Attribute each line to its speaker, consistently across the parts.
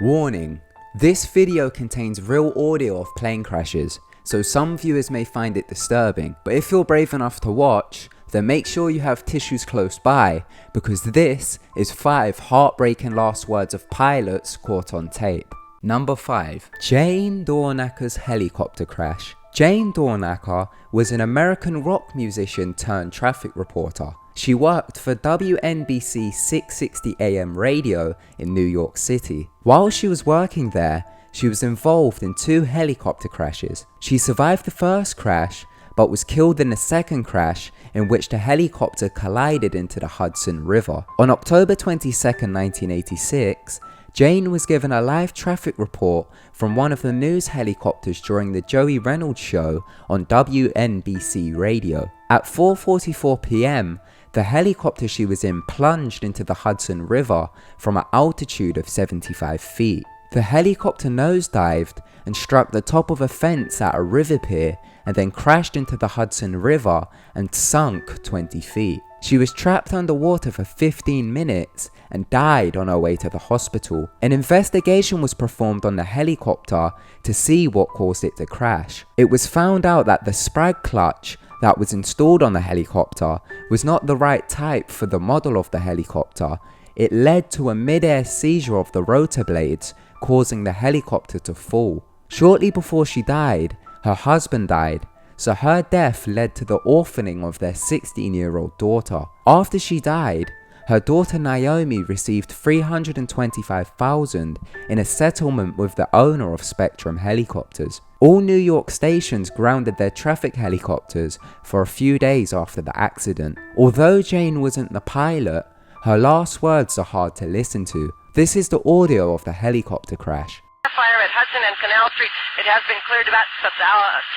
Speaker 1: Warning: this video contains real audio of plane crashes, so some viewers may find it disturbing, but if you're brave enough to watch, then make sure you have tissues close by, because this is 5 heartbreaking last words of pilots caught on tape. Number 5. Jane Dornacker's helicopter crash. Jane Dornacker was an American rock musician turned traffic reporter. She worked for WNBC 660 AM radio in New York City. While she was working there, she was involved in 2 helicopter crashes. She survived the first crash, but was killed in the second crash, in which the helicopter collided into the Hudson River. On October 22, 1986, Jane was given a live traffic report from one of the news helicopters during the Joey Reynolds show on WNBC radio. At 4:44 p.m, the helicopter she was in plunged into the Hudson River from an altitude of 75 feet. The helicopter nosedived and struck the top of a fence at a river pier and then crashed into the Hudson River and sunk 20 feet. She was trapped underwater for 15 minutes and died on her way to the hospital. An investigation was performed on the helicopter to see what caused it to crash. It was found out that the sprag clutch that was installed on the helicopter was not the right type for the model of the helicopter. It led to a mid-air seizure of the rotor blades, causing the helicopter to fall. Shortly before she died, her husband died, so her death led to the orphaning of their 16-year-old daughter. After she died, her daughter Naomi received $325,000 in a settlement with the owner of Spectrum Helicopters. All New York stations grounded their traffic helicopters for a few days after the accident. Although Jane wasn't the pilot, her last words are hard to listen to. This is the audio of the helicopter crash.
Speaker 2: Fire at Hudson and Canal Street. It has been cleared about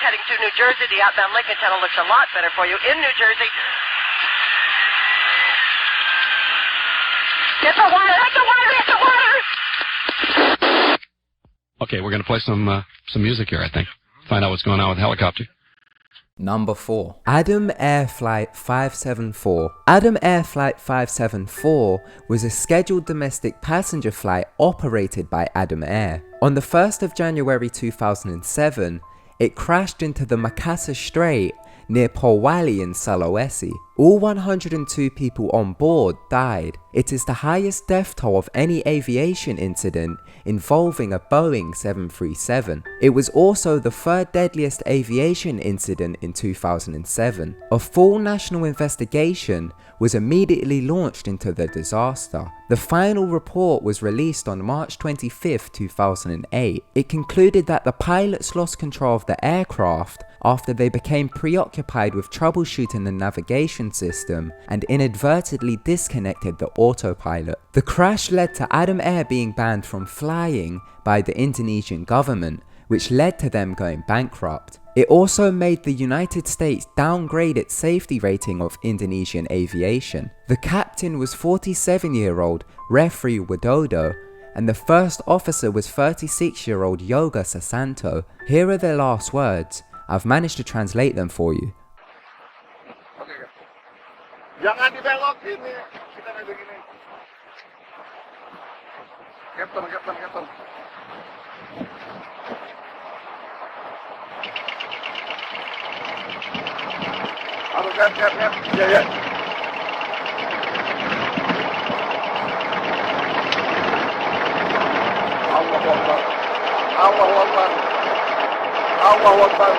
Speaker 2: heading to New Jersey. The outbound Lincoln Tunnel looks a lot better for you in New Jersey. Get the water! Get the water! Get the water!
Speaker 3: Okay, we're going to play some music here, I think. Find out what's going on with the helicopter.
Speaker 1: Number 4. Adam Air Flight 574. Adam Air Flight 574 was a scheduled domestic passenger flight operated by Adam Air. On the 1st of January 2007, it crashed into the Makassar Strait near Polwali in Sulawesi. All 102 people on board died. It is the highest death toll of any aviation incident involving a Boeing 737. It was also the 3rd deadliest aviation incident in 2007. A full national investigation was immediately launched into the disaster. The final report was released on March 25, 2008. It concluded that the pilots lost control of the aircraft after they became preoccupied with troubleshooting the navigation system and inadvertently disconnected the autopilot. The crash led to Adam Air being banned from flying by the Indonesian government, which led to them going bankrupt. It also made the United States downgrade its safety rating of Indonesian aviation. The captain was 47-year-old Refri Widodo, and the first officer was 36-year-old Yoga Sasanto. Here are their last words. I've managed to translate them for you.
Speaker 4: Jangan dibelokin nih, kita kayak begini. Captain. Halo, Cap. Ya. Allahu Akbar.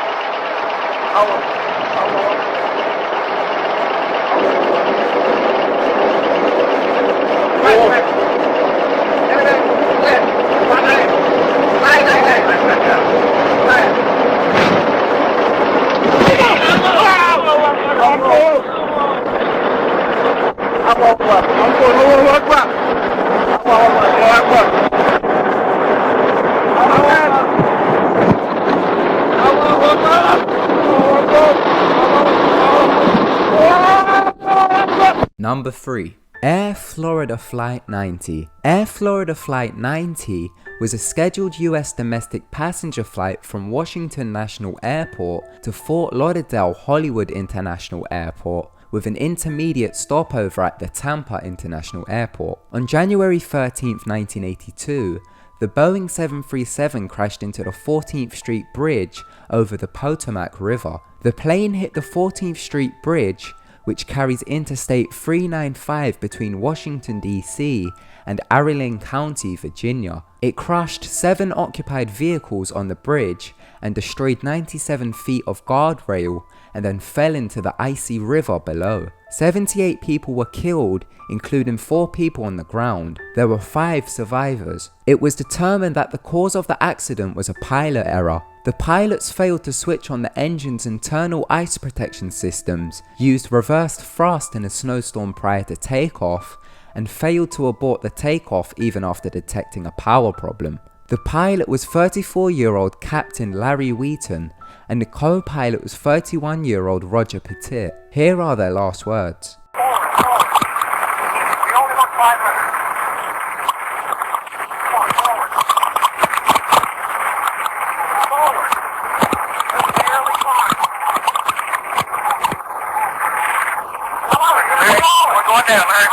Speaker 1: Number 3. Air Florida Flight 90. Air Florida Flight 90 was a scheduled US domestic passenger flight from Washington National Airport to Fort Lauderdale Hollywood International Airport, with an intermediate stopover at the Tampa International Airport. On January 13, 1982, the Boeing 737 crashed into the 14th Street Bridge over the Potomac River. The plane hit the 14th Street Bridge, which carries Interstate 395 between Washington, D.C. and Arlington County, Virginia. It crushed 7 occupied vehicles on the bridge and destroyed 97 feet of guardrail and then fell into the icy river below. 78 people were killed, including 4 people on the ground. There were 5 survivors. It was determined that the cause of the accident was a pilot error. The pilots failed to switch on the engine's internal ice protection systems, used reversed thrust in a snowstorm prior to takeoff, and failed to abort the takeoff even after detecting a power problem. The pilot was 34-year-old Captain Larry Wheaton, and the co-pilot was 31-year-old Roger Pettit. Here are their last words.
Speaker 4: We only got 5 minutes. Forward. Forward. That's the early climb. Come on, we're going down, Larry.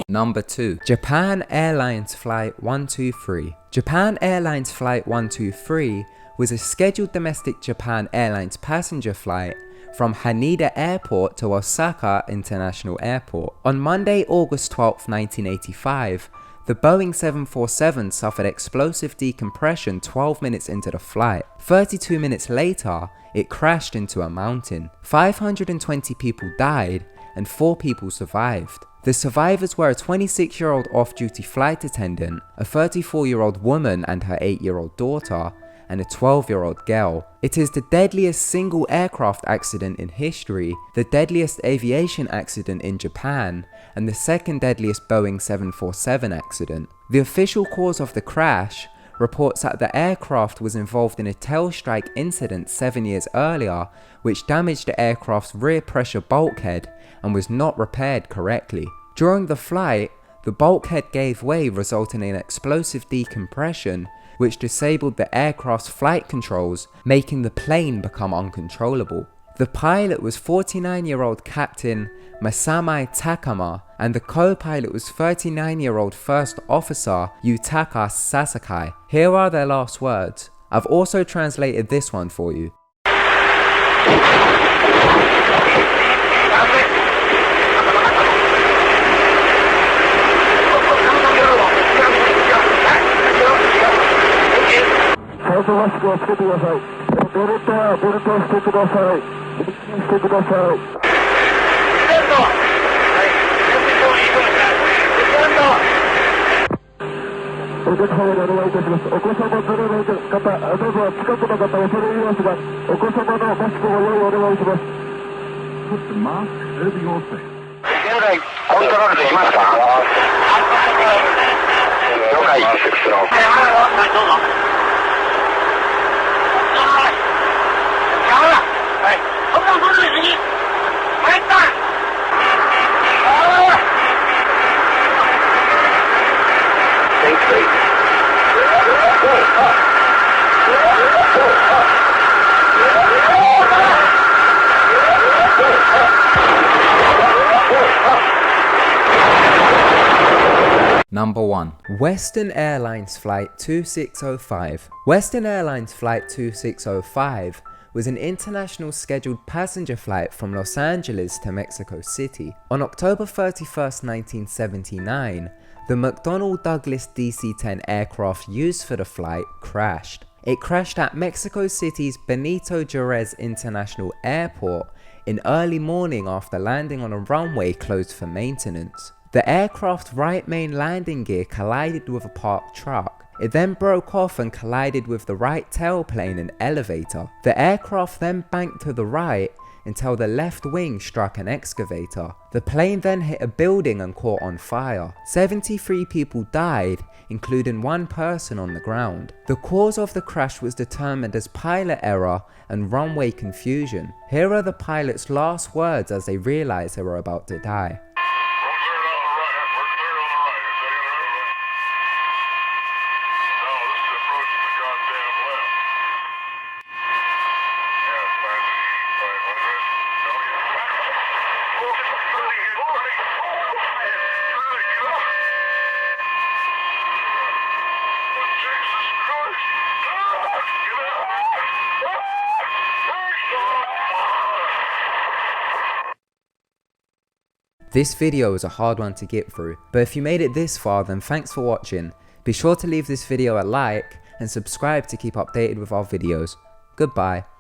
Speaker 1: Number 2. Japan Airlines Flight 123. Japan Airlines Flight 123 was a scheduled domestic Japan Airlines passenger flight from Haneda Airport to Osaka International Airport. On Monday, August 12, 1985, the Boeing 747 suffered explosive decompression 12 minutes into the flight. 32 minutes later, it crashed into a mountain. 520 people died and 4 people survived. The survivors were a 26-year-old off-duty flight attendant, a 34-year-old woman and her 8-year-old daughter, and a 12-year-old girl. It is the deadliest single aircraft accident in history, the deadliest aviation accident in Japan, and the second deadliest Boeing 747 accident. The official cause of the crash reports that the aircraft was involved in a tail strike incident 7 years earlier, which damaged the aircraft's rear pressure bulkhead and was not repaired correctly. During the flight, the bulkhead gave way, resulting in explosive decompression, which disabled the aircraft's flight controls, making the plane become uncontrollable. The pilot was 49-year-old Captain Masami Takama, and the co-pilot was 39-year-old First Officer Yutaka Sasakai. Here are their last words. I've also translated this one for you. Number 1. Western Airlines Flight 2605. Western Airlines Flight 2605 was an international scheduled passenger flight from Los Angeles to Mexico City. On October 31st, 1979, the McDonnell Douglas DC-10 aircraft used for the flight crashed. It crashed at Mexico City's Benito Juarez International Airport in early morning after landing on a runway closed for maintenance. The aircraft's right main landing gear collided with a parked truck. It then broke off and collided with the right tailplane and elevator. The aircraft then banked to the right until the left wing struck an excavator. The plane then hit a building and caught on fire. 73 people died, including 1 person on the ground. The cause of the crash was determined as pilot error and runway confusion. Here are the pilot's last words as they realized they were about to die. This video was a hard one to get through, but if you made it this far then thanks for watching. Be sure to leave this video a like and subscribe to keep updated with our videos. Goodbye.